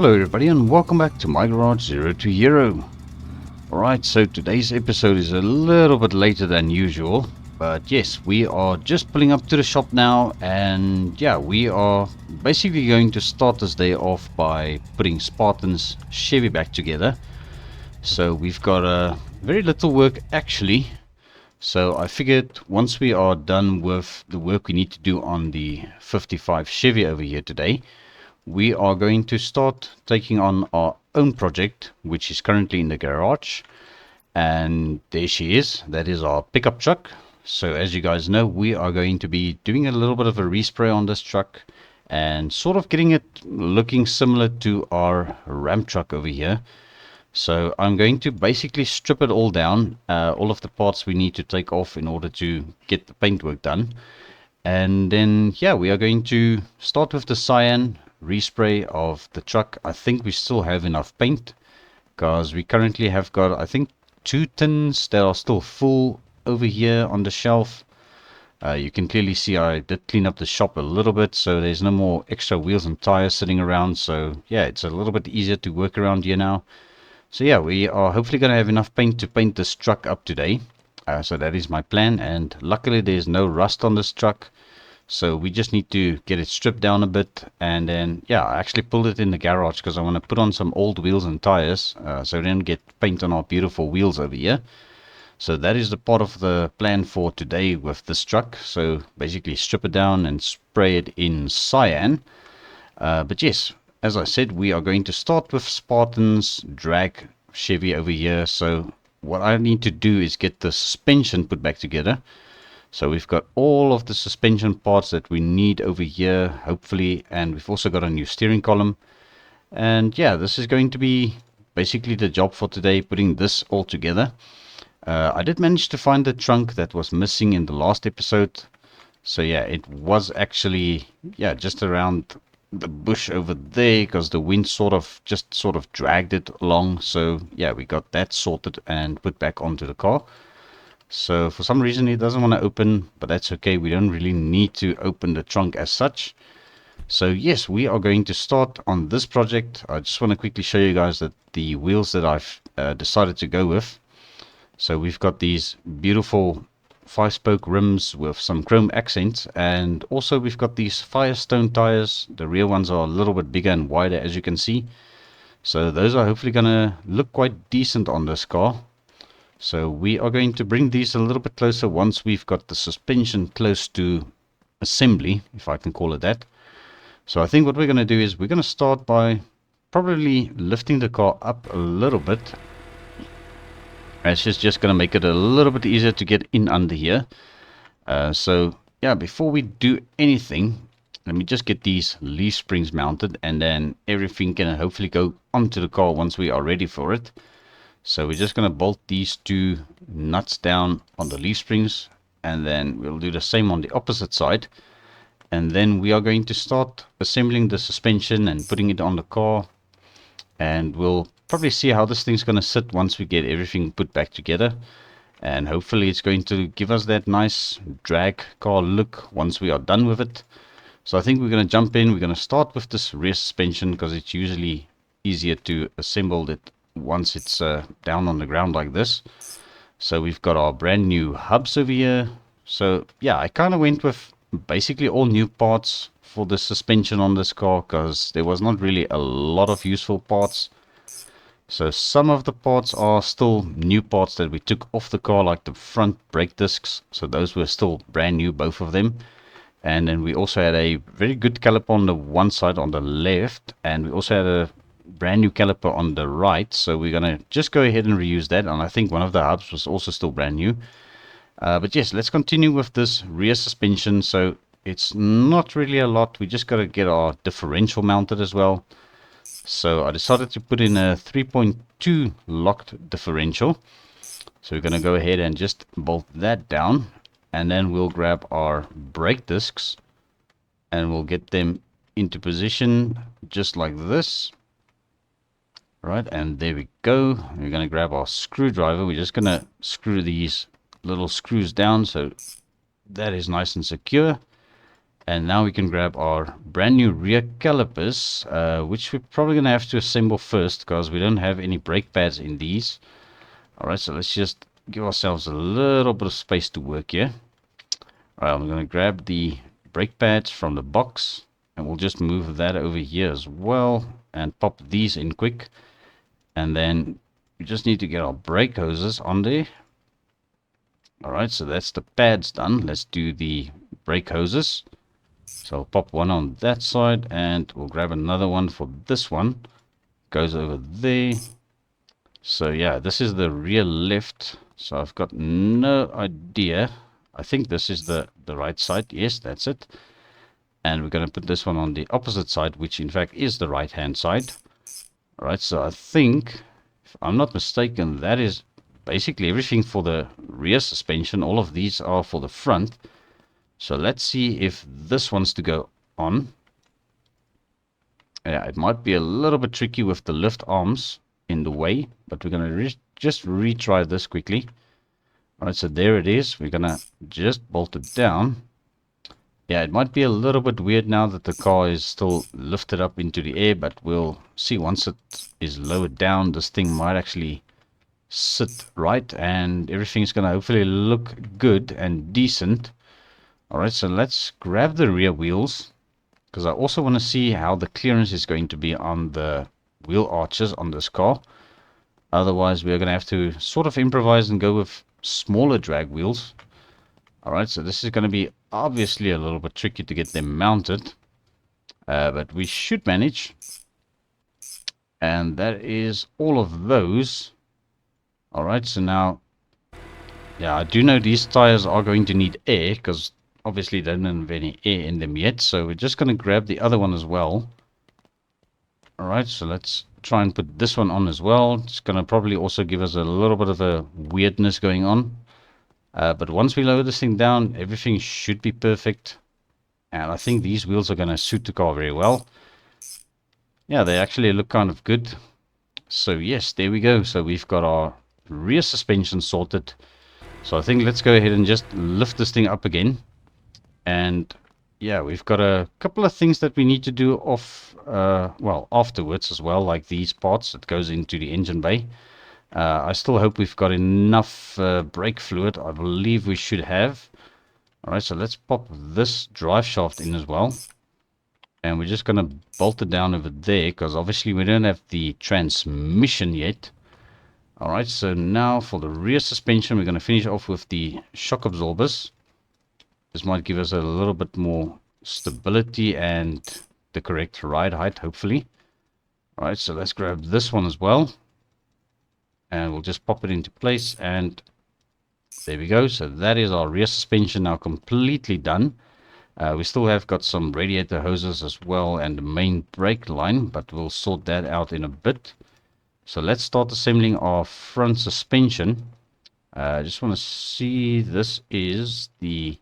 Hello everybody and welcome back to my garage 0 to Hero. Alright, so today's episode is a little bit later than usual, but yes, we are just pulling up to the shop now, and yeah, we are basically going to start this day off by putting Sphartan's Chevy back together. So we've got very little work actually, so I figured once we are done with the work we need to do on the 55 Chevy over here today, we are going to start taking on our own project, which is currently in the garage. And there she is. That is our pickup truck. So as you guys know, we are going to be doing a little bit of a respray on this truck and sort of getting it looking similar to our Ram truck over here. So I'm going to basically strip it all down, all of the parts we need to take off in order to get the paint work done. And then yeah, we are going to start with the cyan respray of the truck. I think we still have enough paint because we currently have got, I think, 2 tins that are still full over here on the shelf. You can clearly see I did clean up the shop a little bit, so there's no more extra wheels and tires sitting around. So yeah, it's a little bit easier to work around here now. So yeah, we are hopefully going to have enough paint to paint this truck up today. So that is my plan, and luckily there's no rust on this truck. So we just need to get it stripped down a bit, and then yeah, I actually pulled it in the garage because I want to put on some old wheels and tires, so we don't get paint on our beautiful wheels over here. So that is the part of the plan for today with this truck. So basically strip it down and spray it in cyan. But yes, as I said, we are going to start with Sphartan's drag Chevy over here. So what I need to do is get the suspension put back together. So we've got all of the suspension parts that we need over here, hopefully, and we've also got a new steering column. And yeah, this is going to be basically the job for today, putting this all together. I did manage to find the trunk that was missing in the last episode. So yeah, it was actually, yeah, just around the bush over there because the wind sort of dragged it along. So yeah, we got that sorted and put back onto the car. So for some reason it doesn't want to open, but that's okay. We don't really need to open the trunk as such. So yes, we are going to start on this project. I just want to quickly show you guys that the wheels that I've decided to go with. So we've got these beautiful 5-spoke rims with some chrome accents, and also we've got these Firestone tires. The rear ones are a little bit bigger and wider, as you can see. So those are hopefully going to look quite decent on this car. So we are going to bring these a little bit closer once we've got the suspension close to assembly, if I can call it that. So I think what we're going to do is we're going to start by probably lifting the car up a little bit. It's just going to make it a little bit easier to get in under here. So yeah, before we do anything, let me just get these leaf springs mounted, and then everything can hopefully go onto the car once we are ready for it. So we're just going to bolt these 2 nuts down on the leaf springs, and then we'll do the same on the opposite side. And then we are going to start assembling the suspension and putting it on the car. And we'll probably see how this thing's going to sit once we get everything put back together. And hopefully it's going to give us that nice drag car look once we are done with it. So I think we're going to jump in. We're going to start with this rear suspension because it's usually easier to assemble it once it's down on the ground like this. So we've got our brand new hubs over here. So yeah, I kind of went with basically all new parts for the suspension on this car because there was not really a lot of useful parts. So some of the parts are still new parts that we took off the car, like the front brake discs. So those were still brand new, both of them. And then we also had a very good caliper on the one side on the left, and we also had a brand new caliper on the right. So we're gonna just go ahead and reuse that, and I think one of the hubs was also still brand new. But yes, let's continue with this rear suspension. So it's not really a lot. We just got to get our differential mounted as well. So I decided to put in a 3.2 locked differential. So we're going to go ahead and just bolt that down, and then we'll grab our brake discs and we'll get them into position just like this. Right, and there we go. We're going to grab our screwdriver. We're just going to screw these little screws down so that is nice and secure. And now we can grab our brand new rear calipers, which we're probably going to have to assemble first because we don't have any brake pads in these. Alright, so let's just give ourselves a little bit of space to work here. Alright, I'm going to grab the brake pads from the box, and we'll just move that over here as well and pop these in quick. And then we just need to get our brake hoses on there. Alright, so that's the pads done. Let's do the brake hoses. So I'll pop one on that side, and we'll grab another one for this one. Goes over there. So yeah, this is the rear lift. So I've got no idea. I think this is the right side. Yes, that's it. And we're going to put this one on the opposite side, which in fact is the right hand side. Alright, so I think, if I'm not mistaken, that is basically everything for the rear suspension. All of these are for the front. So let's see if this wants to go on. Yeah, it might be a little bit tricky with the lift arms in the way, but we're going to just retry this quickly. Alright, so there it is. We're going to just bolt it down. Yeah, it might be a little bit weird now that the car is still lifted up into the air, but we'll see once it is lowered down. This thing might actually sit right, and everything's going to hopefully look good and decent. Alright, so let's grab the rear wheels, because I also want to see how the clearance is going to be on the wheel arches on this car. Otherwise, we're going to have to sort of improvise and go with smaller drag wheels. Alright, so this is going to be obviously a little bit tricky to get them mounted. But we should manage. And that is all of those. Alright, so now, yeah, I do know these tires are going to need air, because obviously they don't have any air in them yet. So we're just going to grab the other one as well. Alright, so let's try and put this one on as well. It's going to probably also give us a little bit of a weirdness going on. But once we lower this thing down, everything should be perfect. And I think these wheels are going to suit the car very well. Yeah, they actually look kind of good. So yes, there we go. So we've got our rear suspension sorted. So I think let's go ahead and just lift this thing up again. And yeah, we've got a couple of things that we need to do well, afterwards as well, like these parts that goes into the engine bay. I still hope we've got enough brake fluid. I believe we should have. Alright, so let's pop this drive shaft in as well. And we're just going to bolt it down over there, because obviously we don't have the transmission yet. Alright, so now for the rear suspension, we're going to finish off with the shock absorbers. This might give us a little bit more stability and the correct ride height, hopefully. Alright, so let's grab this one as well. And we'll just pop it into place, and there we go. So that is our rear suspension now completely done. We still have got some radiator hoses as well and the main brake line, but we'll sort that out in a bit. So let's start assembling our front suspension. I just want to see this is the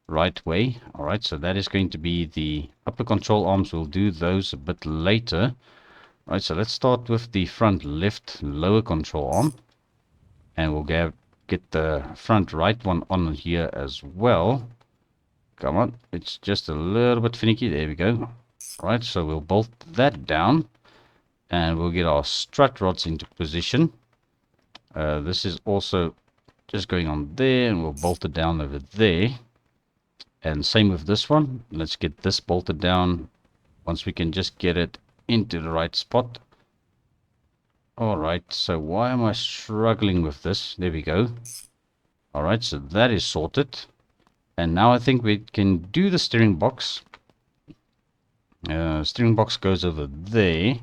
right way. Alright, so that is going to be the upper control arms. We'll do those a bit later. Right, so let's start with the front left lower control arm, and we'll get the front right one on here as well. Come on, it's just a little bit finicky. There we go. Right, so we'll bolt that down, and we'll get our strut rods into position. This is also just going on there, and we'll bolt it down over there. And same with this one. Let's get this bolted down once we can just get it into the right spot. Alright, so why am I struggling with this? There we go. Alright, so that is sorted. And now I think we can do the steering box. Steering box goes over there.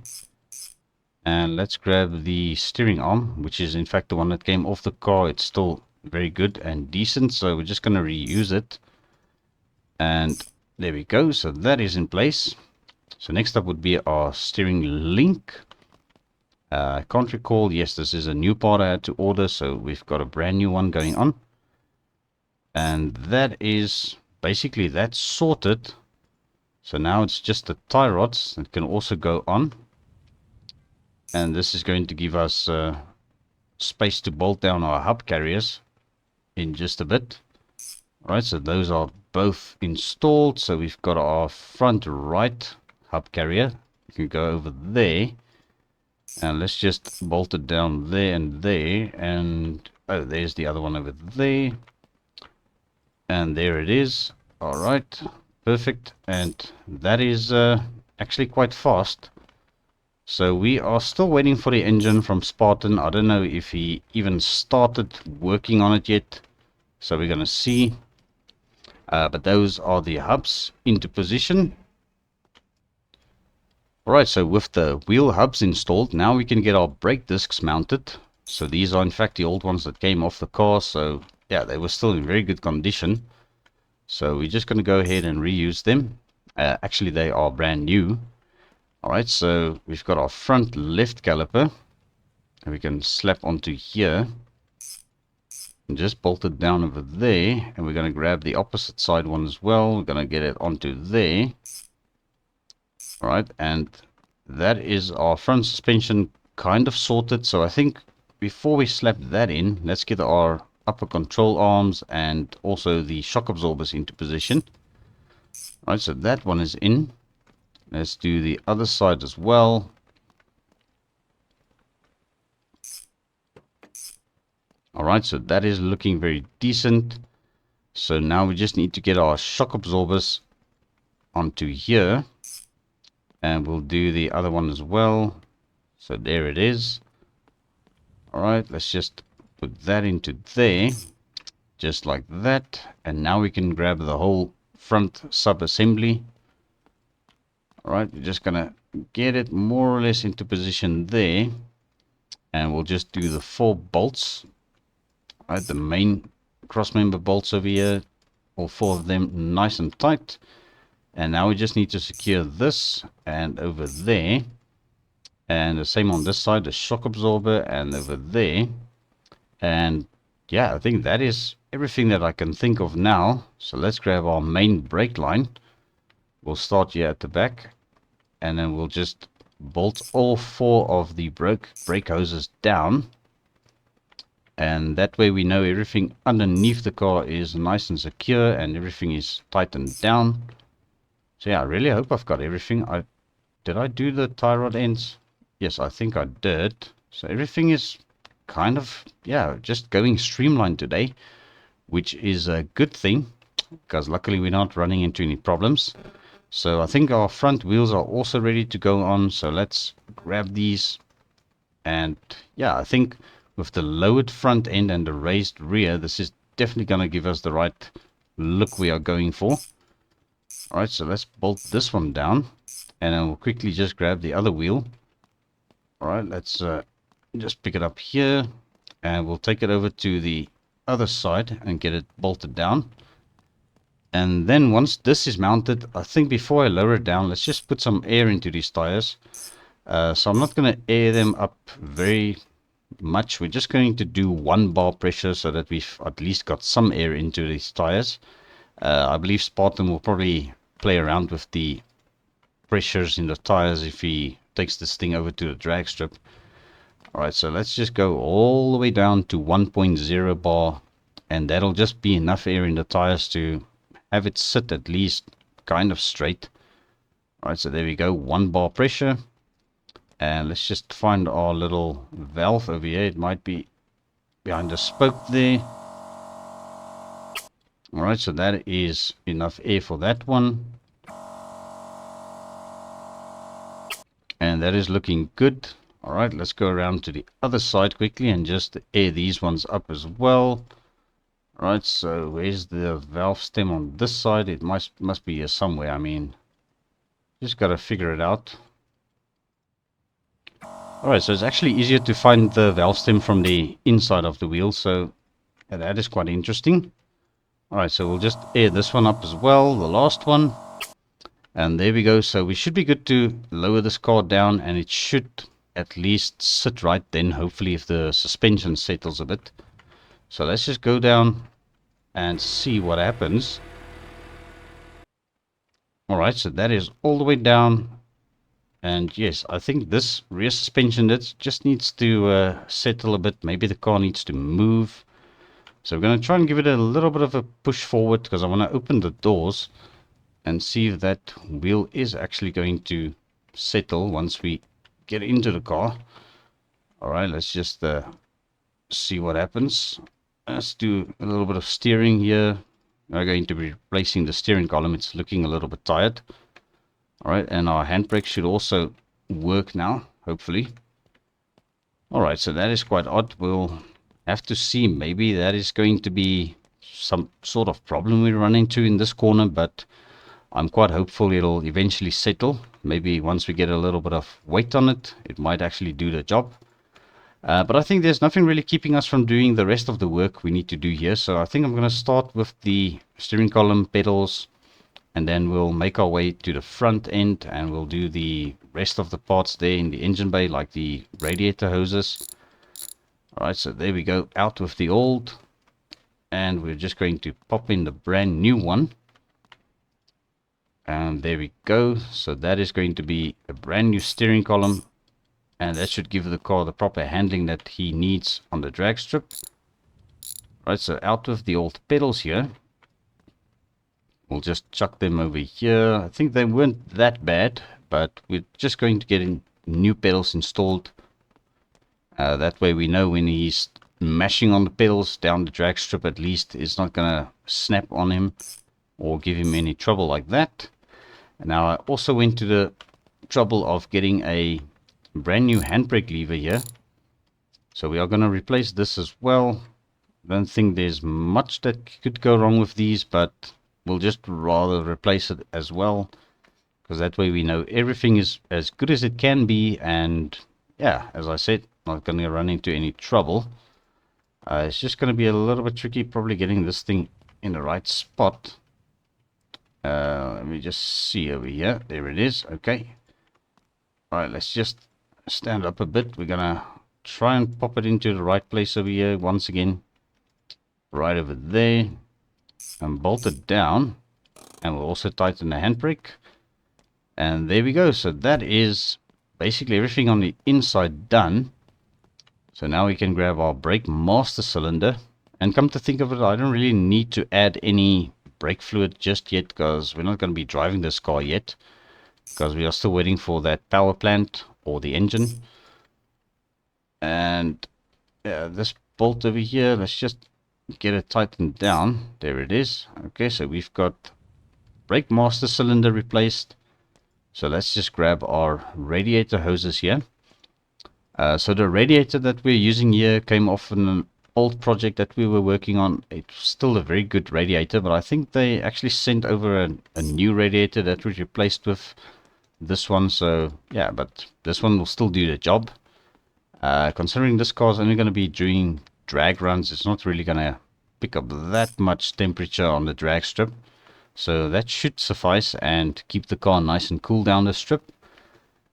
And let's grab the steering arm, which is in fact the one that came off the car. It's still very good and decent, so we're just going to reuse it. And there we go, so that is in place. So next up would be our steering link. I can't recall. Yes, this is a new part I had to order, so we've got a brand new one going on. And that is basically that sorted. So now it's just the tie rods that can also go on. And this is going to give us space to bolt down our hub carriers in just a bit. Alright, so those are both installed. So we've got our front right hub carrier. You can go over there. And let's just bolt it down there and there. And oh, there's the other one over there. And there it is. Alright, perfect. And that is actually quite fast. So we are still waiting for the engine from Sphartan. I don't know if he even started working on it yet. So we're going to see. But those are the hubs into position. Alright, so with the wheel hubs installed, now we can get our brake discs mounted. So these are in fact the old ones that came off the car. So yeah, they were still in very good condition. So we're just going to go ahead and reuse them. Actually, they are brand new. Alright, so we've got our front left caliper. And we can slap onto here. And just bolt it down over there. And we're going to grab the opposite side one as well. We're going to get it onto there. Alright, and that is our front suspension kind of sorted. So I think before we slap that in, let's get our upper control arms and also the shock absorbers into position. Alright, so that one is in. Let's do the other side as well. Alright, so that is looking very decent. So now we just need to get our shock absorbers onto here. And we'll do the other one as well. So there it is. Alright, let's just put that into there. Just like that. And now we can grab the whole front sub-assembly. Alright, we're just going to get it more or less into position there. And we'll just do the 4 bolts. Alright, the main cross-member bolts over here. All 4 of them nice and tight. And now we just need to secure this and over there. And the same on this side, the shock absorber and over there. And yeah, I think that is everything that I can think of now. So let's grab our main brake line. We'll start here at the back. And then we'll just bolt all 4 of the brake hoses down. And that way we know everything underneath the car is nice and secure and everything is tightened down. So yeah, I really hope I've got everything. Did I do the tie rod ends? Yes, I think I did. So everything is kind of, yeah, just going streamlined today, which is a good thing because luckily we're not running into any problems. So I think our front wheels are also ready to go on. So let's grab these. And yeah, I think with the lowered front end and the raised rear, this is definitely going to give us the right look we are going for. Alright, so let's bolt this one down. And then we'll quickly just grab the other wheel. Alright, let's just pick it up here. And we'll take it over to the other side and get it bolted down. And then once this is mounted, I think before I lower it down, let's just put some air into these tires. So I'm not going to air them up very much. We're just going to do 1 bar pressure so that we've at least got some air into these tires. I believe Sphartan will probably play around with the pressures in the tires if he takes this thing over to the drag strip. Alright, so let's just go all the way down to 1.0 bar. And that'll just be enough air in the tires to have it sit at least kind of straight. Alright, so there we go, 1 bar pressure. And let's just find our little valve over here. It might be behind the spoke there. Alright, so that is enough air for that one. And that is looking good. Alright, let's go around to the other side quickly and just air these ones up as well. Alright, so where's the valve stem on this side? It must be here somewhere. I mean, just got to figure it out. Alright, so it's actually easier to find the valve stem from the inside of the wheel. So yeah, that is quite interesting. Alright, so we'll just air this one up as well, the last one. And there we go. So we should be good to lower this car down and it should at least sit right then, hopefully, if the suspension settles a bit. So let's just go down and see what happens. Alright, so that is all the way down. And yes, I think this rear suspension just needs to settle a bit. Maybe the car needs to move. So we're going to try and give it a little bit of a push forward because I want to open the doors and see if that wheel is actually going to settle once we get into the car. Alright, let's just see what happens. Let's do a little bit of steering here. We're going to be replacing the steering column. It's looking a little bit tired. Alright, and our handbrake should also work now, hopefully. Alright, so that is quite odd. We'll have to see. Maybe that is going to be some sort of problem we run into in this corner, but I'm quite hopeful it'll eventually settle. Maybe once we get a little bit of weight on it, it might actually do the job. But I think there's nothing really keeping us from doing the rest of the work we need to do here. So I think I'm going to start with the steering column, pedals, and then we'll make our way to the front end and we'll do the rest of the parts there in the engine bay, like the radiator hoses. Alright, so there we go, out with the old. And we're just going to pop in the brand new one. And there we go. So that is going to be a brand new steering column. And that should give the car the proper handling that he needs on the drag strip. Right, so out with the old pedals here. We'll just chuck them over here. I think they weren't that bad, but we're just going to get in new pedals installed. That way we know when he's mashing on the pedals down the drag strip, at least it's not going to snap on him or give him any trouble like that. And now I also went to the trouble of getting a brand new handbrake lever here. So we are going to replace this as well. Don't think there's much that could go wrong with these, but we'll just rather replace it as well, because that way we know everything is as good as it can be. And yeah, as I said, not going to run into any trouble. It's just going to be a little bit tricky probably getting this thing in the right spot. Let me just see over here. There it is. Okay. Alright, let's just stand up a bit. We're gonna try and pop it into the right place over here once again. Right over there. And bolt it down. And we'll also tighten the handbrake. And there we go. So that is basically everything on the inside done. So now we can grab our brake master cylinder. And come to think of it, I don't really need to add any brake fluid just yet, because we're not going to be driving this car yet, because we are still waiting for that power plant or the engine. And this bolt over here, let's just get it tightened down. There it is. Okay, so we've got brake master cylinder replaced. So let's just grab our radiator hoses here. So the radiator that we're using here came off an old project that we were working on. It's still a very good radiator, but I think they actually sent over a new radiator that was replaced with this one. So yeah, but this one will still do the job. Considering this car is only going to be doing drag runs, it's not really going to pick up that much temperature on the drag strip. So that should suffice and keep the car nice and cool down the strip.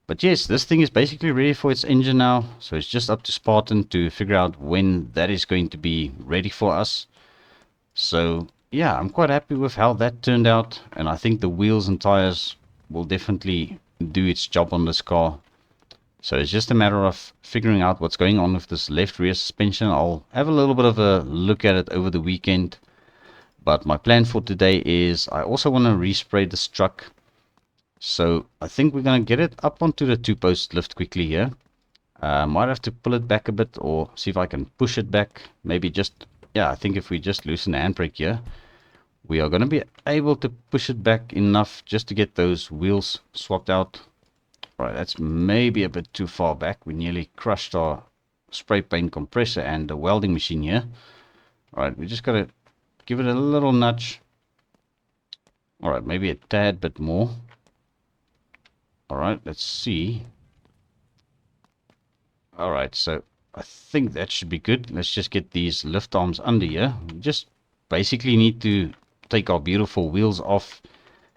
But yes, this thing is basically ready for its engine now. So it's just up to Sphartan to figure out when that is going to be ready for us. So yeah, I'm quite happy with how that turned out. And I think the wheels and tires will definitely do its job on this car. So it's just a matter of figuring out what's going on with this left rear suspension. I'll have a little bit of a look at it over the weekend. But my plan for today is I also want to respray this truck. So I think we're going to get it up onto the 2-post lift quickly here. Might have to pull it back a bit or see if I can push it back. Maybe just, yeah, I think if we just loosen the handbrake here, we are going to be able to push it back enough just to get those wheels swapped out. Right, that's maybe a bit too far back. We nearly crushed our spray paint compressor and the welding machine here. Alright, we just got to give it a little nudge. Alright, maybe a tad bit more. Alright, let's see. Alright, so I think that should be good. Let's just get these lift arms under here. We just basically need to take our beautiful wheels off.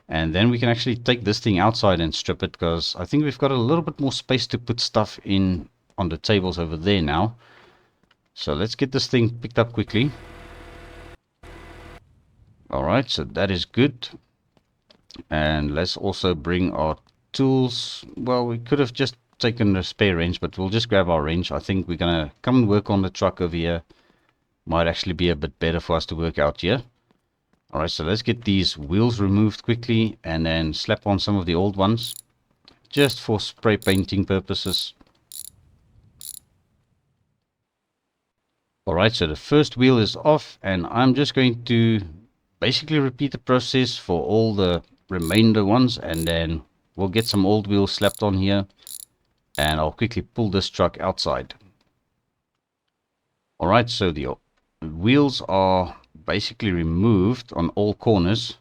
And then we can actually take this thing outside and strip it, because I think we've got a little bit more space to put stuff in on the tables over there now. So let's get this thing picked up quickly. Alright, so that is good. And let's also bring our tools. Well, we could have just taken the spare wrench, but we'll just grab our wrench. I think we're going to come and work on the truck over here. might actually be a bit better for us to work out here. Alright, so let's get these wheels removed quickly and then slap on some of the old ones, just for spray painting purposes. Alright, so the first wheel is off, and I'm just going to basically repeat the process for all the remainder ones, and then we'll get some old wheels slapped on here, and I'll quickly pull this truck outside. Alright, so the wheels are basically removed on all corners,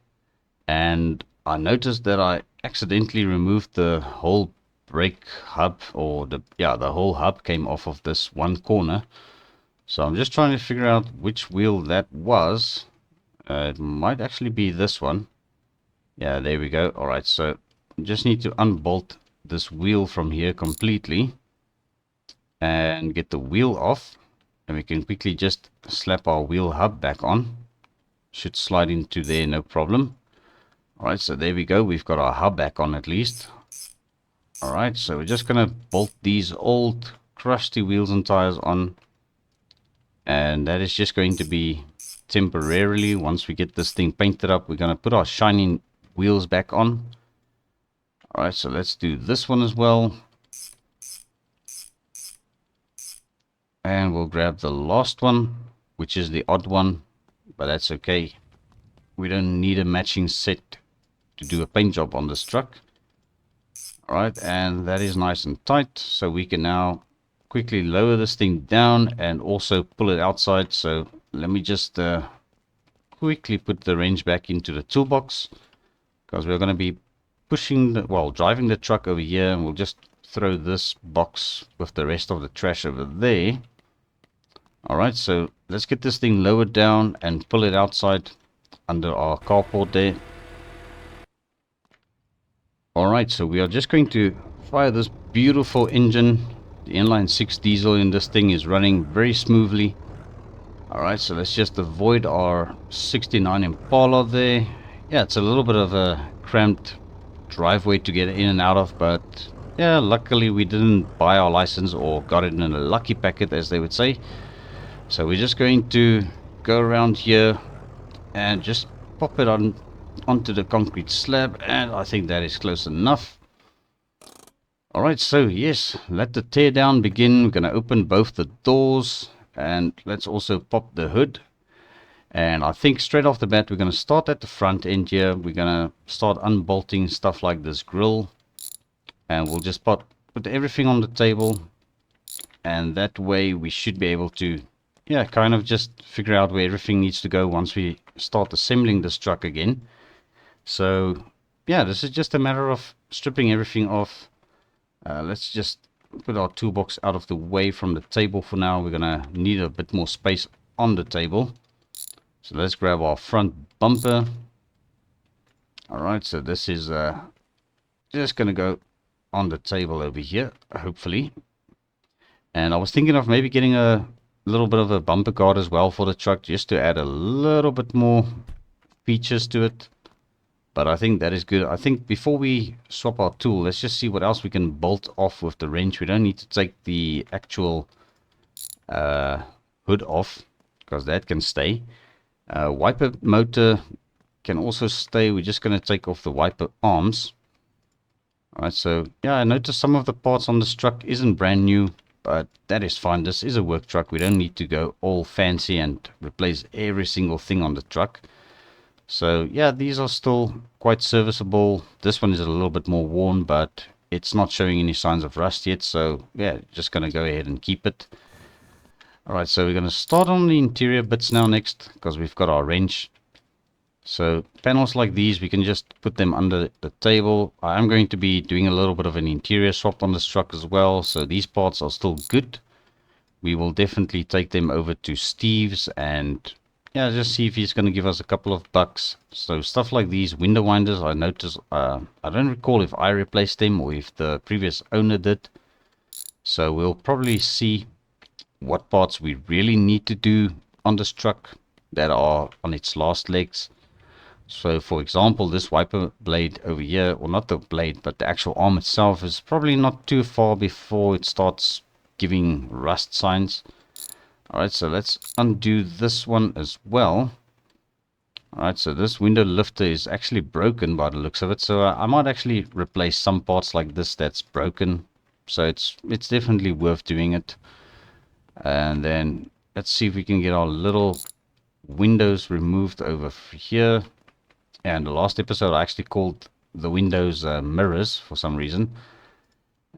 and I noticed that I accidentally removed the whole brake hub, or the whole hub came off of this one corner. So I'm just trying to figure out which wheel that was. It might actually be this one. Yeah, there we go. Alright, so just need to unbolt this wheel from here completely and get the wheel off, and we can quickly just slap our wheel hub back on. Should slide into there, no problem. Alright, so there we go. We've got our hub back on at least. Alright, so we're just going to bolt these old crusty wheels and tires on. And that is just going to be temporarily. Once we get this thing painted up, we're going to put our shiny wheels back on. Alright, so let's do this one as well. And we'll grab the last one, which is the odd one, but that's okay. We don't need a matching set to do a paint job on this truck. Alright, and that is nice and tight, so we can now quickly lower this thing down and also pull it outside. So let me just quickly put the wrench back into the toolbox, because we're going to be driving the truck over here, and we'll just throw this box with the rest of the trash over there. Alright, so let's get this thing lowered down and pull it outside under our carport there. Alright, so we are just going to fire this beautiful engine. The inline 6 diesel in this thing is running very smoothly. Alright, so let's just avoid our 69 Impala there. Yeah, it's a little bit of a cramped driveway to get in and out of, but yeah, luckily we didn't buy our license or got it in a lucky packet, as they would say. So we're just going to go around here and just pop it onto the concrete slab, and I think that is close enough. Alright, so yes, let the teardown begin. We're going to open both the doors, and let's also pop the hood. And I think straight off the bat we're going to start at the front end here. We're going to start unbolting stuff like this grill, and we'll just put everything on the table, and that way we should be able to kind of just figure out where everything needs to go once we start assembling this truck again. So yeah, this is just a matter of stripping everything off. Let's just put our toolbox out of the way from the table for now. We're gonna need a bit more space on the table, so let's grab our front bumper. Alright, so this is just gonna go on the table over here, hopefully. And I was thinking of maybe getting a little bit of a bumper guard as well for the truck, just to add a little bit more features to it. But I think that is good. I think before we swap our tool, let's just see what else we can bolt off with the wrench. We don't need to take the actual hood off, because that can stay. Wiper motor can also stay. We're just going to take off the wiper arms. Alright, so yeah, I noticed some of the parts on this truck isn't brand new, but that is fine. This is a work truck. We don't need to go all fancy and replace every single thing on the truck. So yeah, these are still quite serviceable. This one is a little bit more worn, but it's not showing any signs of rust yet. So yeah, just going to go ahead and keep it. Alright, so we're going to start on the interior bits now next, because we've got our wrench. So panels like these, we can just put them under the table. I am going to be doing a little bit of an interior swap on this truck as well. So these parts are still good. We will definitely take them over to Steve's and yeah, just see if he's going to give us a couple of bucks. So stuff like these window winders, I noticed, I don't recall if I replaced them or if the previous owner did. So we'll probably see what parts we really need to do on this truck that are on its last legs. So for example, this wiper blade over here, or not the blade, but the actual arm itself, is probably not too far before it starts giving rust signs. Alright, so let's undo this one as well. Alright, so this window lifter is actually broken by the looks of it. So I might actually replace some parts like this that's broken. So it's definitely worth doing it. And then let's see if we can get our little windows removed over here. And the last episode I actually called the windows mirrors for some reason.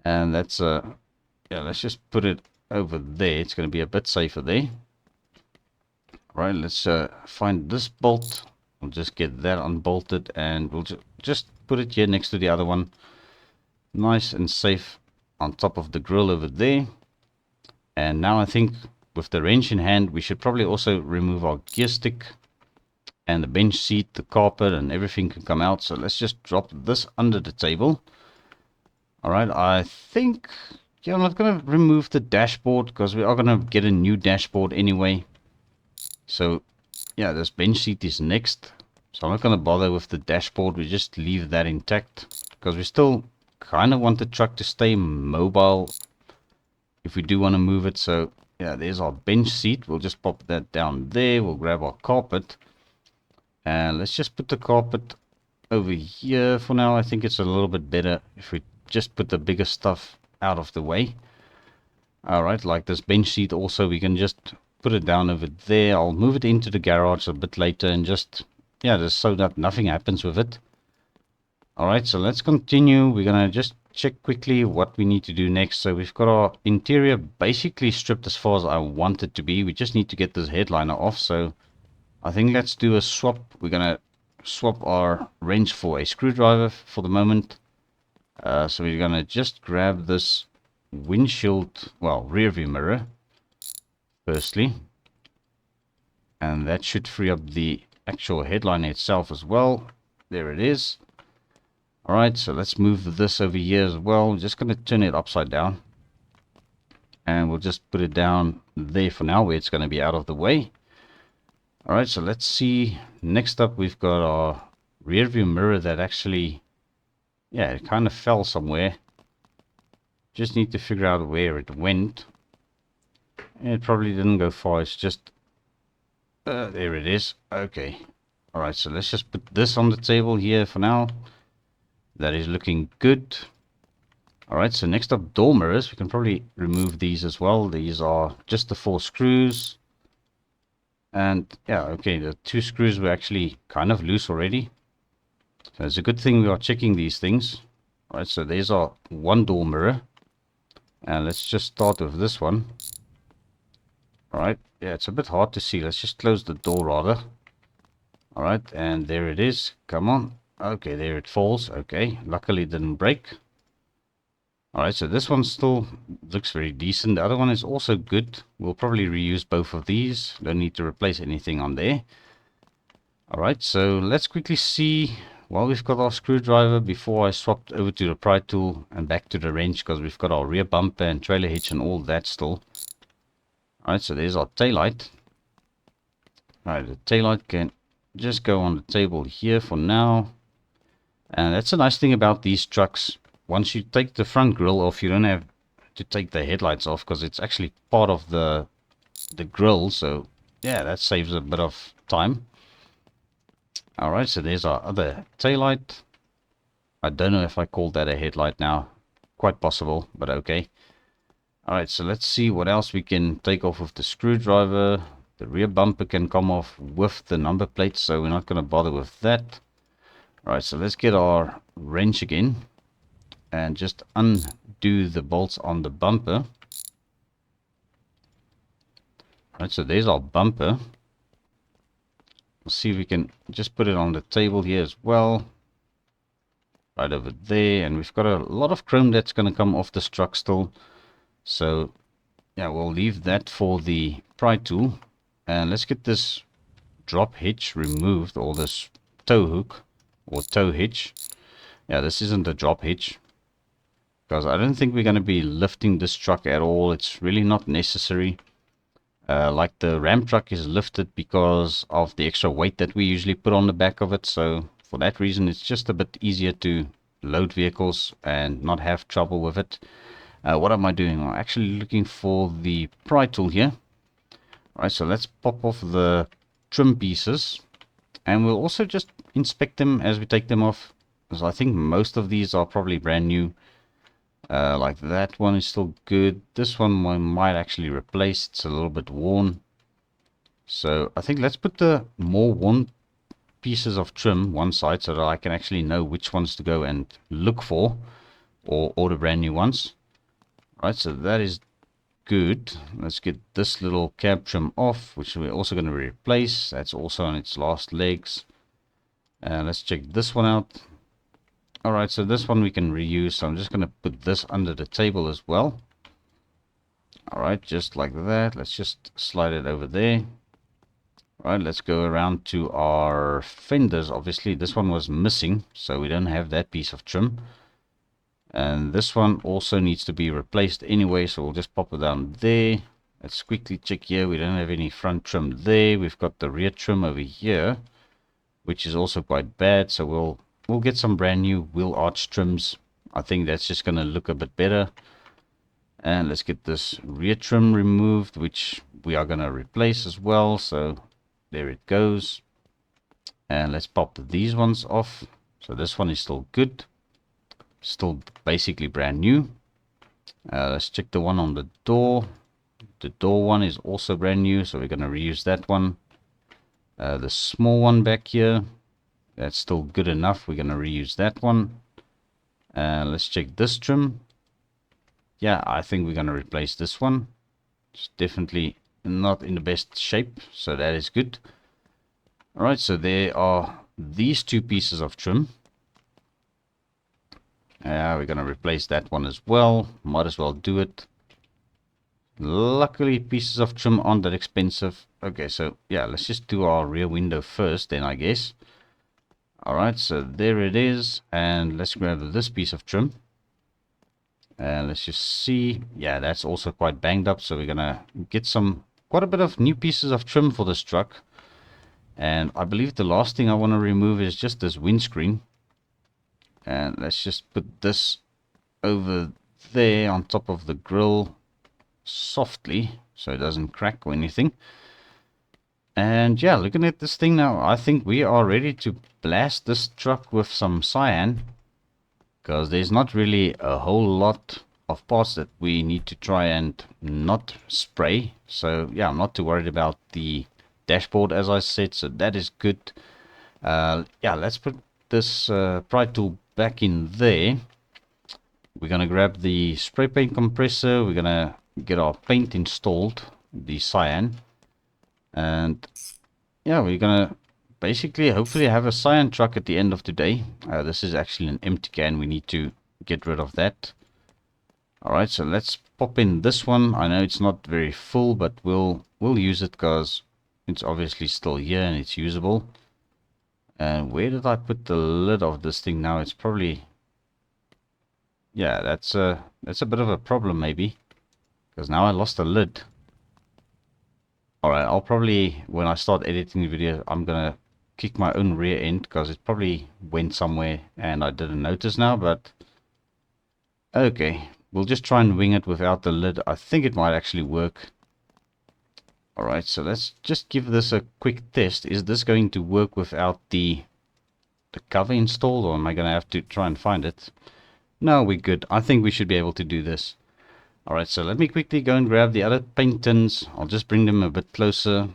And that's yeah, let's just put it over there. It's going to be a bit safer there. Right, let's find this bolt. We'll just get that unbolted, and we'll just put it here next to the other one. Nice and safe on top of the grill over there. And now I think with the wrench in hand, we should probably also remove our gear stick and the bench seat, the carpet, and everything can come out. So let's just drop this under the table. Alright, I think, yeah, I'm not going to remove the dashboard because we are going to get a new dashboard anyway. So, yeah, this bench seat is next. So I'm not going to bother with the dashboard. We just leave that intact because we still kind of want the truck to stay mobile if we do want to move it. So, yeah, there's our bench seat. We'll just pop that down there. We'll grab our carpet. And let's just put the carpet over here for now. I think it's a little bit better if we just put the bigger stuff out of the way. Alright, like this bench seat also, we can just put it down over there. I'll move it into the garage a bit later and just, yeah, just so that nothing happens with it. Alright, so let's continue. We're going to just check quickly what we need to do next. So we've got our interior basically stripped as far as I want it to be. We just need to get this headliner off. So I think let's do a swap. We're going to swap our wrench for a screwdriver for the moment. So we're going to just grab this windshield, well, rear view mirror firstly, and that should free up the actual headliner itself as well. There it is. Alright, so let's move this over here as well. I'm just going to turn it upside down, and we'll just put it down there for now where it's going to be out of the way. Alright, so let's see. Next up, we've got our rear view mirror that actually, yeah, it kind of fell somewhere. Just need to figure out where it went. It probably didn't go far. It's just there it is. Okay. Alright, so let's just put this on the table here for now. That is looking good. Alright, so next up, door mirrors. We can probably remove these as well. These are just the 4 screws. And yeah, okay, the 2 screws were actually kind of loose already. So it's a good thing we are checking these things. Alright, so there's our 1 door mirror. And let's just start with this one. Alright, yeah, it's a bit hard to see. Let's just close the door rather. Alright, and there it is. Come on. Okay, there it falls. Okay, luckily it didn't break. Alright, so this one still looks very decent. The other one is also good. We'll probably reuse both of these. Don't need to replace anything on there. Alright, so let's quickly see. Well, we've got our screwdriver before I swapped over to the pry tool and back to the wrench because we've got our rear bumper and trailer hitch and all that still. Alright, so there's our taillight. Alright, the taillight can just go on the table here for now. And that's a nice thing about these trucks. Once you take the front grille off, you don't have to take the headlights off because it's actually part of the grille. So yeah, that saves a bit of time. Alright, so there's our other taillight. I don't know if I called that a headlight now. Quite possible, but okay. Alright, so let's see what else we can take off with the screwdriver. The rear bumper can come off with the number plate, so we're not going to bother with that. Alright, so let's get our wrench again and just undo the bolts on the bumper. Alright, so there's our bumper. We'll see if we can just put it on the table here as well. Right over there, and we've got a lot of chrome that's going to come off this truck still. So yeah, we'll leave that for the pry tool. And let's get this drop hitch removed, or this tow hook or tow hitch. Yeah, this isn't a drop hitch because I don't think we're going to be lifting this truck at all. It's really not necessary. Like the Ram truck is lifted because of the extra weight that we usually put on the back of it. So for that reason, it's just a bit easier to load vehicles and not have trouble with it. What am I doing? I'm actually looking for the pry tool here. Alright, so let's pop off the trim pieces. And we'll also just inspect them as we take them off. Because I think most of these are probably brand new. Like that one is still good. This one I might actually replace. It's a little bit worn. So I think let's put the more worn pieces of trim one side so that I can actually know which ones to go and look for. Or order brand new ones. Right, so that is good. Let's get this little cab trim off, which we're also going to replace. That's also on its last legs. Let's check this one out. Alright, so this one we can reuse, so I'm just going to put this under the table as well. Alright, just like that. Let's just slide it over there. Alright, let's go around to our fenders. Obviously this one was missing, so we don't have that piece of trim. And this one also needs to be replaced anyway, so we'll just pop it down there. Let's quickly check here. We don't have any front trim there. We've got the rear trim over here, which is also quite bad, so we'll get some brand new wheel arch trims. I think that's just going to look a bit better. And let's get this rear trim removed, which we are going to replace as well. So there it goes. And let's pop these ones off. So this one is still good. Still basically brand new. Let's check the one on the door. The door one is also brand new, so we're going to reuse that one. The small one back here, that's still good enough. We're going to reuse that one. Let's check this trim. Yeah, I think we're going to replace this one. It's definitely not in the best shape, so that is good. Alright, so there are these two pieces of trim. We're going to replace that one as well. Might as well do it. Luckily, pieces of trim aren't that expensive. Okay, so yeah, let's just do our rear window first then, I guess. Alright, so there it is. And let's grab this piece of trim. And let's just see. Yeah, that's also quite banged up. So we're going to get quite a bit of new pieces of trim for this truck. And I believe the last thing I want to remove is just this windscreen. And let's just put this over there on top of the grill softly so it doesn't crack or anything. And yeah, looking at this thing now, I think we are ready to blast this truck with some cyan, because there's not really a whole lot of parts that we need to try and not spray. So yeah, I'm not too worried about the dashboard, as I said, so that is good. Yeah, let's put this pry tool back in there. We're gonna grab the spray paint compressor. We're gonna get our paint installed, the cyan, and yeah, we're gonna basically hopefully have a cyan truck at the end of today. This is actually an empty can. We need to get rid of that. Alright, so let's pop in this one. I know it's not very full, but we'll use it because it's obviously still here and it's usable. And where did I put the lid of this thing now? It's probably, yeah, that's a bit of a problem maybe, because now I lost the lid. Alright, I'll probably, when I start editing the video, I'm gonna kick my own rear end because it probably went somewhere and I didn't notice now. But okay, we'll just try and wing it without the lid. I think it might actually work. Alright, so let's just give this a quick test. Is this going to work without the cover installed, or am I going to have to try and find it? No, we're good. I think we should be able to do this. Alright, so let me quickly go and grab the other paint tins. I'll just bring them a bit closer.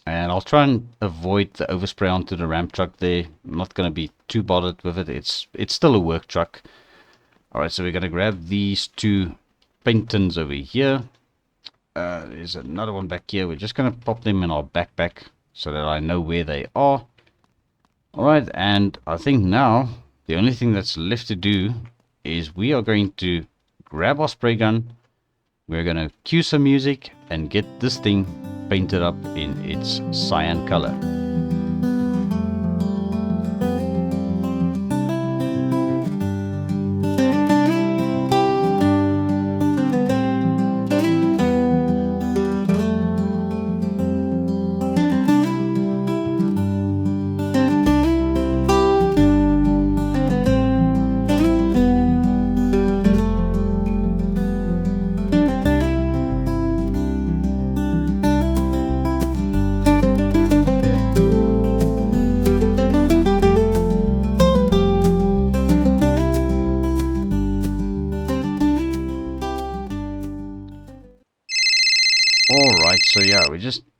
And I'll try and avoid the overspray onto the ramp truck there. I'm not going to be too bothered with it. It's still a work truck. Alright, so we're going to grab these two paint tins over here. There's another one back here. We're just going to pop them in our backpack so that I know where they are. Alright, and I think now the only thing that's left to do is we are going to grab our spray gun. We're going to cue some music and get this thing painted up in its cyan color.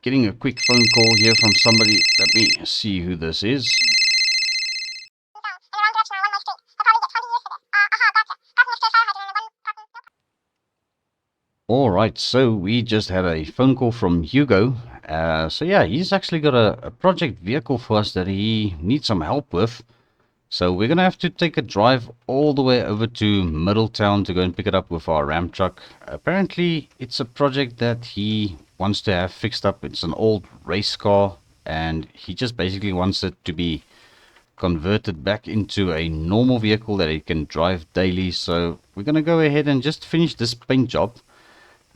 getting a quick phone call here from somebody. Let me see who this is. Alright, so we just had a phone call from Hugo. So yeah, he's actually got a project vehicle for us that he needs some help with. So we're going to have to take a drive all the way over to Middletown to go and pick it up with our Ram truck. Apparently, it's a project that he wants to have fixed up. It's an old race car, and he just basically wants it to be converted back into a normal vehicle that he can drive daily. So we're going to go ahead and just finish this paint job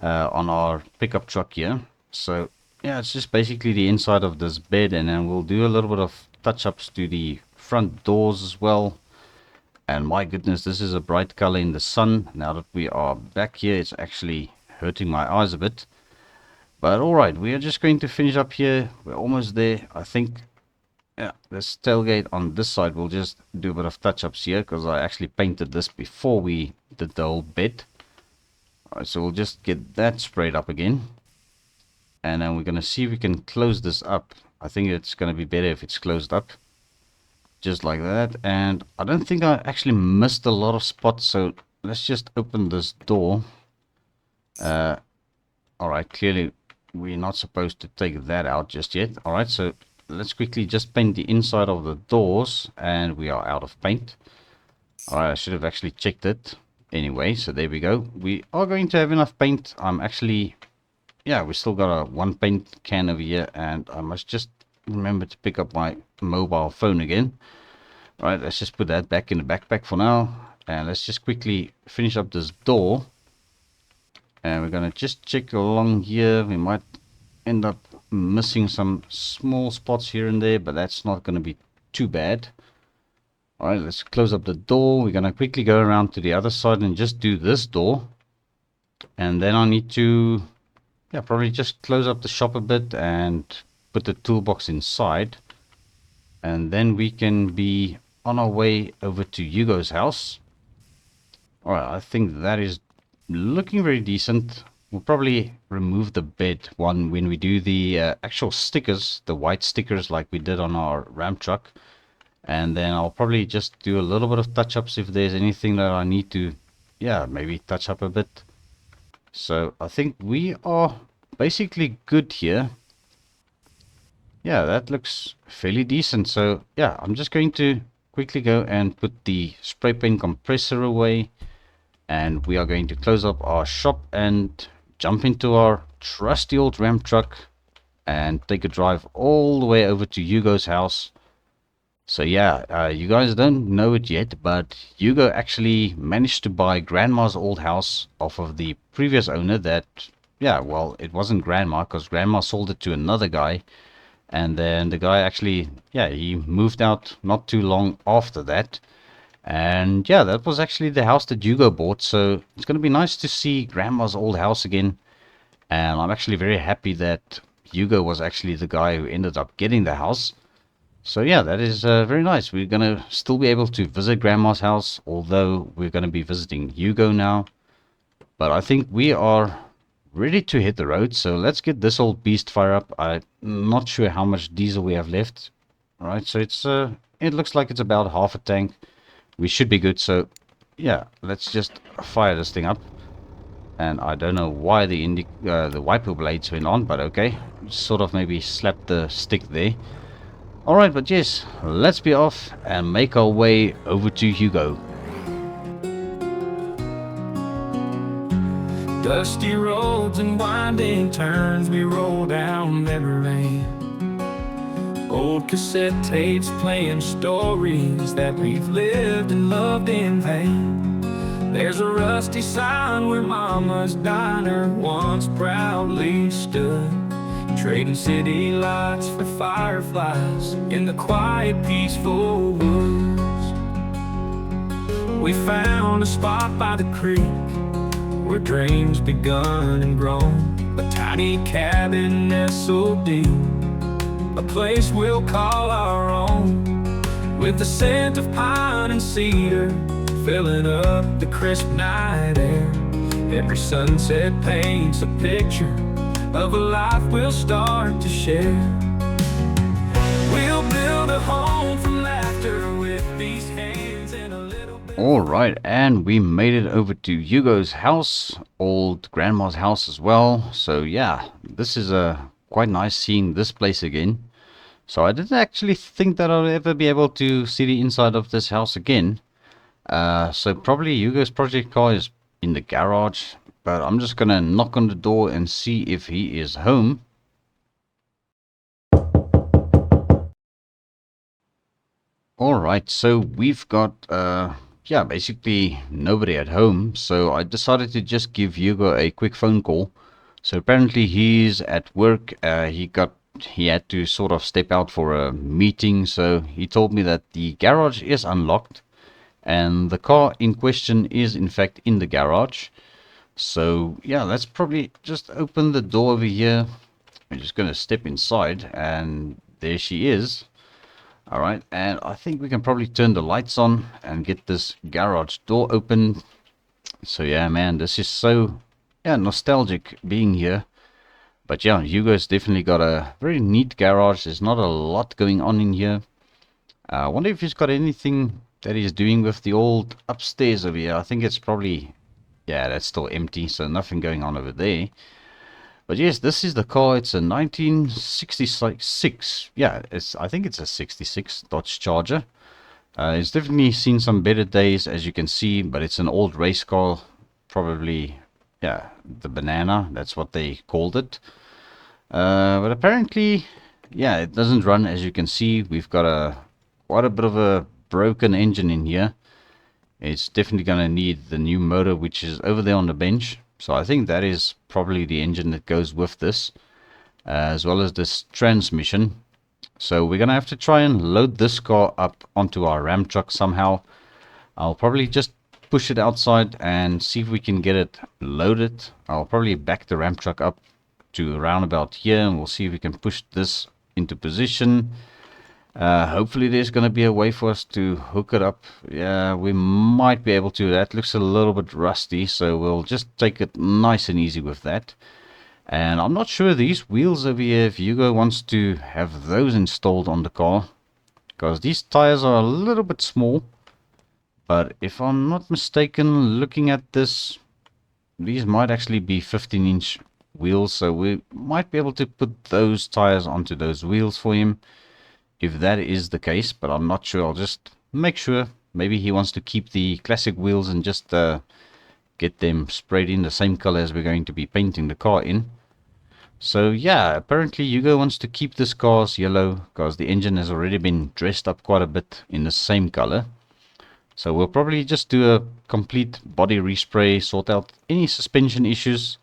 on our pickup truck here. So yeah, it's just basically the inside of this bed, and then we'll do a little bit of touch-ups to the front doors as well. And my goodness, this is a bright color in the sun. Now that we are back here, it's actually hurting my eyes a bit. But alright, we are just going to finish up here. We're almost there, I think. Yeah, this tailgate on this side, we'll just do a bit of touch-ups here, because I actually painted this before we did the whole bed. Alright, so we'll just get that sprayed up again. And then we're going to see if we can close this up. I think it's going to be better if it's closed up. Just like that. And I don't think I actually missed a lot of spots. So let's just open this door. Alright, clearly we're not supposed to take that out just yet. Alright, so let's quickly just paint the inside of the doors. And we are out of paint. Alright, I should have actually checked it. Anyway, so there we go. We are going to have enough paint. I'm actually, yeah, we still got a one paint can over here, and I must just remember to pick up my mobile phone again. All right, let's just put that back in the backpack for now, and let's just quickly finish up this door. And we're gonna just check along here. We might end up missing some small spots here and there, but that's not going to be too bad. Alright, let's close up the door. We're going to quickly go around to the other side and just do this door. And then I need to, yeah, probably just close up the shop a bit and put the toolbox inside. And then we can be on our way over to Hugo's house. Alright, I think that is looking very decent. We'll probably remove the bed one when we do the actual stickers, the white stickers like we did on our Ram truck. And then I'll probably just do a little bit of touch-ups if there's anything that I need to, yeah, maybe touch up a bit. So I think we are basically good here. Yeah, that looks fairly decent. So yeah, I'm just going to quickly go and put the spray paint compressor away. And we are going to close up our shop and jump into our trusty old Ram truck and take a drive all the way over to Hugo's house. So yeah, you guys don't know it yet, but Hugo actually managed to buy Grandma's old house off of the previous owner that, yeah, well, it wasn't Grandma, because Grandma sold it to another guy. And then the guy actually, yeah, he moved out not too long after that. And yeah, that was actually the house that Hugo bought. So it's going to be nice to see Grandma's old house again. And I'm actually very happy that Hugo was actually the guy who ended up getting the house. So yeah, that is very nice. We're going to still be able to visit Grandma's house, although we're going to be visiting Hugo now. But I think we are ready to hit the road. So let's get this old beast fire up. I'm not sure how much diesel we have left. All right, so it's it looks like it's about half a tank. We should be good. So yeah, let's just fire this thing up. And I don't know why the wiper blades went on, but okay. Sort of maybe slap the stick there. Alright, but yes, let's be off and make our way over to Hugo. Dusty roads and winding turns, we roll down memory lane. Old cassette tapes playing stories that we've lived and loved in vain. There's a rusty sign where Mama's diner once proudly stood, trading city lights for fireflies in the quiet, peaceful woods. We found a spot by the creek where dreams begun and grown, a tiny cabin nestled deep, a place we'll call our own, with the scent of pine and cedar filling up the crisp night air. Every sunset paints a picture of a life we'll start to share. We'll build a home from laughter with these hands and a little bit. Alright, and we made it over to Hugo's house, old grandma's house as well. So yeah, this is quite nice seeing this place again. So I didn't actually think that I'll ever be able to see the inside of this house again. So probably Hugo's project car is in the garage, but I'm just gonna knock on the door and see if he is home. Alright, so we've got yeah, basically nobody at home, so I decided to just give Hugo a quick phone call. So apparently he's at work. He had to sort of step out for a meeting, so he told me that the garage is unlocked and the car in question is in fact in the garage. So yeah, let's probably just open the door over here. I'm just going to step inside, and there she is. Alright, and I think we can probably turn the lights on and get this garage door open. So yeah, man, this is so nostalgic being here. But yeah, Hugo's definitely got a very neat garage. There's not a lot going on in here. I wonder if he's got anything that he's doing with the old upstairs over here. I think it's probably, yeah, that's still empty, so nothing going on over there. But yes, this is the car. It's a 1966. Yeah, I think it's a 66 Dodge Charger. It's definitely seen some better days, as you can see, but it's an old race car. Probably, yeah, the banana. That's what they called it. But apparently, yeah, it doesn't run, as you can see. We've got quite a bit of a broken engine in here. It's definitely going to need the new motor, which is over there on the bench. So I think that is probably the engine that goes with this, as well as this transmission. So we're going to have to try and load this car up onto our Ram truck somehow. I'll probably just push it outside and see if we can get it loaded. I'll probably back the Ram truck up to around about here, and we'll see if we can push this into position. Hopefully there's going to be a way for us to hook it up. Yeah, we might be able to. That looks a little bit rusty, so we'll just take it nice and easy with that. And I'm not sure these wheels over here, if Hugo wants to have those installed on the car, because these tires are a little bit small. But if I'm not mistaken, looking at this, these might actually be 15-inch wheels, so we might be able to put those tires onto those wheels for him, if that is the case. But I'm not sure. I'll just make sure. Maybe he wants to keep the classic wheels and just get them sprayed in the same color as we're going to be painting the car in. So yeah, apparently Hugo wants to keep this car's yellow because the engine has already been dressed up quite a bit in the same color. So we'll probably just do a complete body respray, sort out any suspension issues.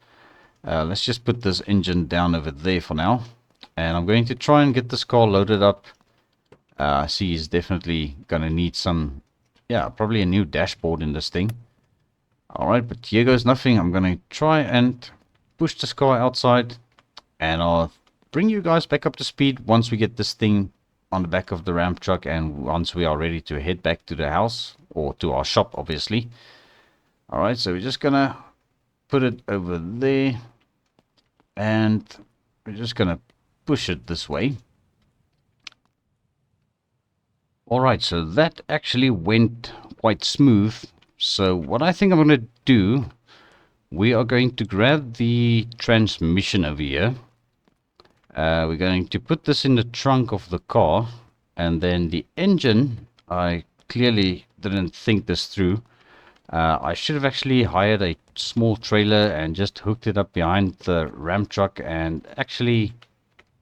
Let's just put this engine down over there for now. And I'm going to try and get this car loaded up. I see he's definitely going to need some, yeah, probably a new dashboard in this thing. Alright, but here goes nothing. I'm going to try and push this car outside. And I'll bring you guys back up to speed once we get this thing on the back of the Ram truck, and once we are ready to head back to the house, or to our shop, obviously. Alright, so we're just going to put it over there. And we're just going to push it this way. Alright, so that actually went quite smooth. So what I think I'm going to do, we are going to grab the transmission over here. We're going to put this in the trunk of the car. And then the engine, I clearly didn't think this through. I should have actually hired a small trailer and just hooked it up behind the Ram truck and actually,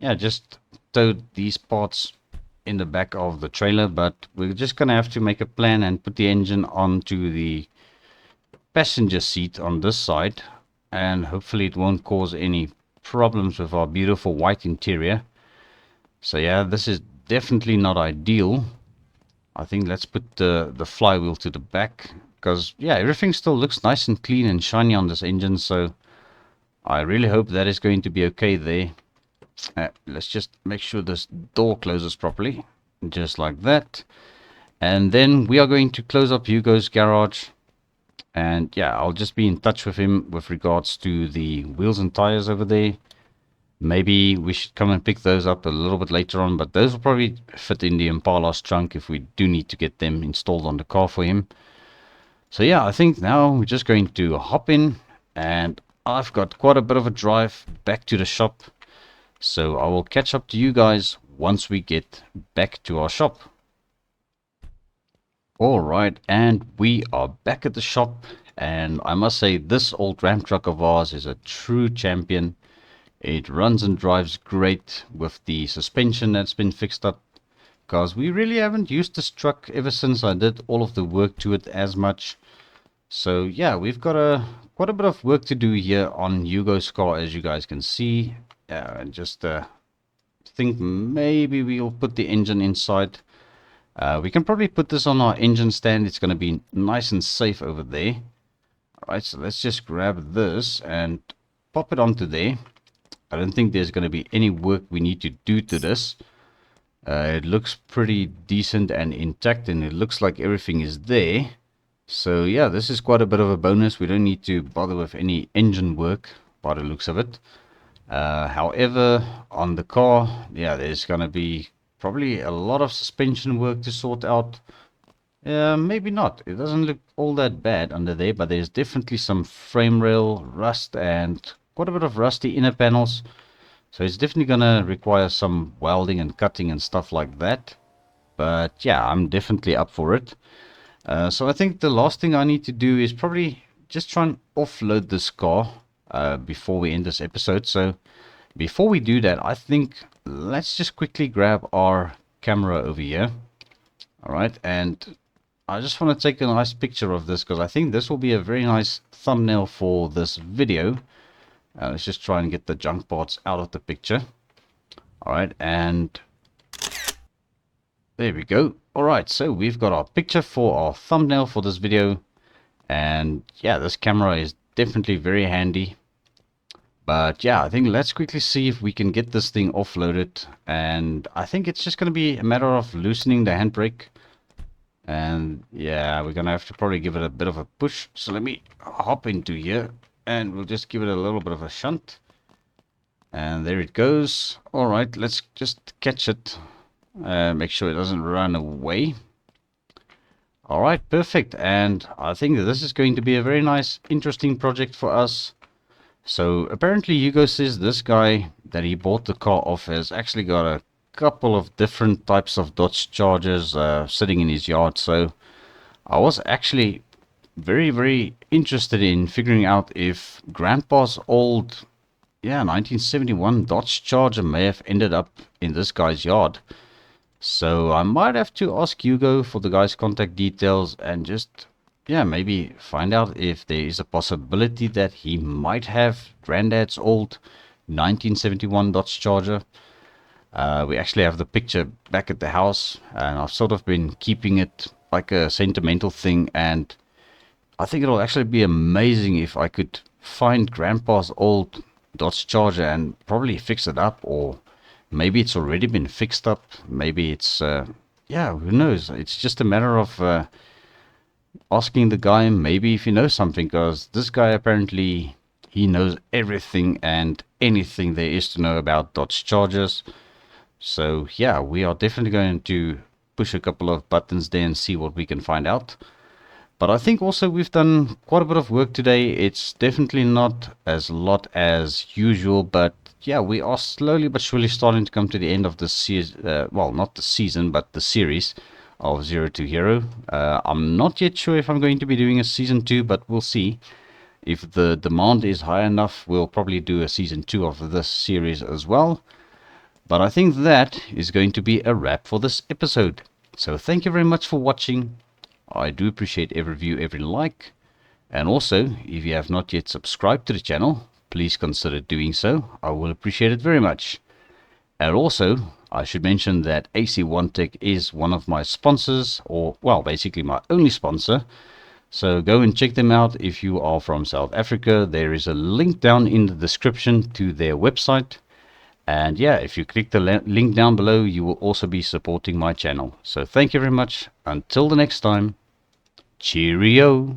yeah, just towed these parts in the back of the trailer. But we're just gonna have to make a plan and put the engine onto the passenger seat on this side, and hopefully it won't cause any problems with our beautiful white interior. So yeah, this is definitely not ideal. I think let's put the flywheel to the back, because yeah, everything still looks nice and clean and shiny on this engine, so I really hope that is going to be okay there. Let's just make sure this door closes properly, just like that. And then we are going to close up Hugo's garage, and yeah, I'll just be in touch with him with regards to the wheels and tires over there. Maybe we should come and pick those up a little bit later on, but those will probably fit in the Impala's trunk if we do need to get them installed on the car for him. So yeah, I think now we're just going to hop in, and I've got quite a bit of a drive back to the shop. So I will catch up to you guys once we get back to our shop. Alright, and we are back at the shop, and I must say this old Ram truck of ours is a true champion. It runs and drives great with the suspension that's been fixed up, because we really haven't used this truck ever since I did all of the work to it as much. So yeah, we've got quite a bit of work to do here on Hugo's car, as you guys can see. Just think maybe we'll put the engine inside. We can probably put this on our engine stand. It's going to be nice and safe over there. Alright, so let's just grab this and pop it onto there. I don't think there's going to be any work we need to do to this. It looks pretty decent and intact, and it looks like everything is there. So yeah, this is quite a bit of a bonus. We don't need to bother with any engine work by the looks of it. However, on the car, yeah, there's going to be probably a lot of suspension work to sort out. Maybe not. It doesn't look all that bad under there, but there's definitely some frame rail rust and quite a bit of rusty inner panels. So it's definitely going to require some welding and cutting and stuff like that. But yeah, I'm definitely up for it. So I think the last thing I need to do is probably just try and offload this car before we end this episode. So before we do that, I think let's just quickly grab our camera over here. Alright, and I just want to take a nice picture of this, because I think this will be a very nice thumbnail for this video. Let's just try and get the junk parts out of the picture. Alright, and there we go. Alright, so we've got our picture for our thumbnail for this video. And yeah, this camera is definitely very handy. But yeah, I think let's quickly see if we can get this thing offloaded. And I think it's just going to be a matter of loosening the handbrake. And yeah, we're going to have to probably give it a bit of a push. So let me hop into here, and we'll just give it a little bit of a shunt. And there it goes. Alright, let's just catch it. Make sure it doesn't run away. Alright, perfect. And I think that this is going to be a very nice, interesting project for us. So apparently Hugo says this guy that he bought the car off has actually got a couple of different types of Dodge Chargers sitting in his yard. So I was actually very interested in figuring out if Grandpa's old 1971 Dodge Charger may have ended up in this guy's yard. So I might have to ask Hugo for the guy's contact details and just maybe find out if there is a possibility that he might have Granddad's old 1971 Dodge Charger. We actually have the picture back at the house, and I've sort of been keeping it like a sentimental thing, and I think it'll actually be amazing if I could find Grandpa's old Dodge Charger and probably fix it up, or maybe it's already been fixed up. Maybe it's who knows. It's just a matter of asking the guy maybe if he knows something, because this guy apparently he knows everything and anything there is to know about Dodge Chargers. So yeah, we are definitely going to push a couple of buttons there and see what we can find out. But I think also we've done quite a bit of work today. It's definitely not as lot as usual, but yeah, we are slowly but surely starting to come to the end of the season. Well, not the season, but the series of Zero to Hero. I'm not yet sure if I'm going to be doing a season 2, but we'll see. If the demand is high enough, we'll probably do a season 2 of this series as well. But I think that is going to be a wrap for this episode. So thank you very much for watching. I do appreciate every view, every like. And also, if you have not yet subscribed to the channel, please consider doing so. I will appreciate it very much. And also, I should mention that AC1 Tech is one of my sponsors, or well, basically my only sponsor. So go and check them out if you are from South Africa. There is a link down in the description to their website. And yeah, if you click the link down below, you will also be supporting my channel. So thank you very much. Until the next time, cheerio.